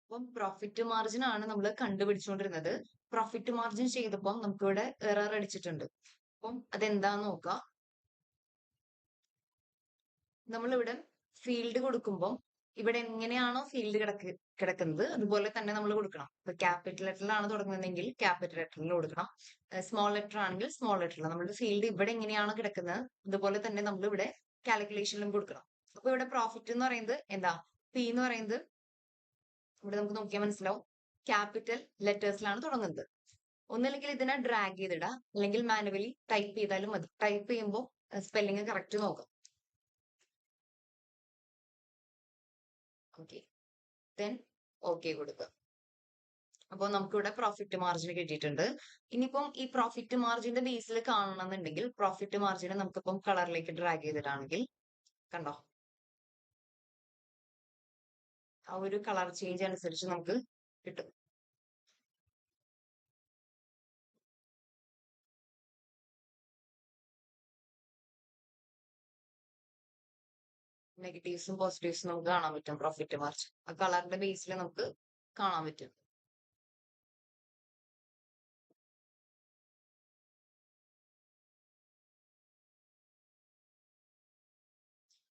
അപ്പം profit margin ആണ് നമ്മൾ കണ്ടുപിടിച്ചുകൊണ്ടിരുന്നത്. പ്രോഫിറ്റ് മാർജിൻ ചെയ്തപ്പം നമുക്കിവിടെ എറർ അടിച്ചിട്ടുണ്ട്. അപ്പം അതെന്താന്ന് നോക്കാം. നമ്മളിവിടെ ഫീൽഡ് കൊടുക്കുമ്പോൾ ഇവിടെ എങ്ങനെയാണോ ഫീൽഡ് കിടക്കുന്നത് അതുപോലെ തന്നെ നമ്മൾ കൊടുക്കണം. ഇപ്പൊ ക്യാപിറ്റൽ ലെറ്ററിലാണ് തുടങ്ങുന്നതെങ്കിൽ ക്യാപിറ്റൽ ലെറ്ററിൽ കൊടുക്കണം. സ്മോൾ ലെറ്റർ ആണെങ്കിൽ സ്മോൾ ലെറ്ററിൽ. നമ്മുടെ ഫീൽഡ് ഇവിടെ എങ്ങനെയാണോ കിടക്കുന്നത് അതുപോലെ തന്നെ നമ്മൾ ഇവിടെ കാൽക്കുലേഷനിലും കൊടുക്കണം. അപ്പൊ ഇവിടെ പ്രോഫിറ്റ് എന്ന് പറയുന്നത് എന്താ, പി എന്ന് പറയുന്നത് ഇവിടെ നമുക്ക് നോക്കിയാൽ മനസ്സിലാവും ക്യാപിറ്റൽ ലെറ്റേഴ്സിലാണ് തുടങ്ങുന്നത്. ഒന്നില്ലെങ്കിൽ ഇതിനെ ഡ്രാഗ് ചെയ്തിടുക, അല്ലെങ്കിൽ മാനുവലി ടൈപ്പ് ചെയ്താലും മതി. ടൈപ്പ് ചെയ്യുമ്പോൾ സ്പെല്ലിംഗ് കറക്റ്റ് നോക്കാം. ഓക്കെ, ദെൻ ഓക്കെ കൊടുക്കുക. അപ്പോൾ നമുക്കിവിടെ പ്രോഫിറ്റ് മാർജിൻ കിട്ടിയിട്ടുണ്ട്. ഇനിയിപ്പം ഈ പ്രോഫിറ്റ് മാർജിന്റെ ബേസിൽ കാണണമെന്നുണ്ടെങ്കിൽ പ്രോഫിറ്റ് മാർജിനെ നമുക്കിപ്പം കളറിലേക്ക് ഡ്രാഗ് ചെയ്തിട്ടാണെങ്കിൽ കണ്ടോ, ആ ഒരു കളർ ചേഞ്ച് അനുസരിച്ച് നമുക്ക് കിട്ടും. നെഗറ്റീവ്സും പോസിറ്റീവ്സും നമുക്ക് കാണാൻ പറ്റും. പ്രോഫിറ്റ് മാർജിൻ ആ കളറിന്റെ ബേസിൽ നമുക്ക് കാണാൻ പറ്റും.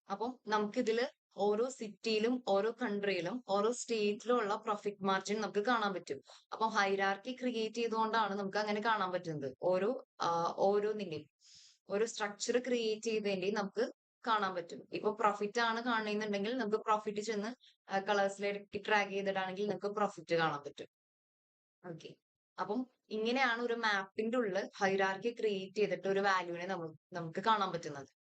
അപ്പം നമുക്കിതില് ഓരോ സിറ്റിയിലും ഓരോ കൺട്രിയിലും ഓരോ സ്റ്റേറ്റിലും ഉള്ള പ്രോഫിറ്റ് മാർജിൻ നമുക്ക് കാണാൻ പറ്റും. അപ്പം ഹൈറാർക്കി ക്രിയേറ്റ് ചെയ്തുകൊണ്ടാണ് നമുക്ക് അങ്ങനെ കാണാൻ പറ്റുന്നത്. ഓരോന്നിന്റെയും ഓരോ സ്ട്രക്ചർ ക്രിയേറ്റ് ചെയ്തതിന്റെയും നമുക്ക് കാണാൻ പറ്റും. ഇപ്പൊ പ്രോഫിറ്റ് ആണ് കാണുന്നുണ്ടെങ്കിൽ നമുക്ക് പ്രോഫിറ്റ് ചെന്ന് കളേഴ്സിലേക്ക് ട്രാക്ക് ചെയ്തിട്ടാണെങ്കിൽ നമുക്ക് പ്രോഫിറ്റ് കാണാൻ പറ്റും. ഓക്കെ, അപ്പം ഇങ്ങനെയാണ് ഒരു മാപ്പിന്റെ ഉള്ളിൽ ഹൈറാർക്കി ക്രിയേറ്റ് ചെയ്തിട്ട് ഒരു വാല്യൂവിനെ നമുക്ക് കാണാൻ പറ്റുന്നത്.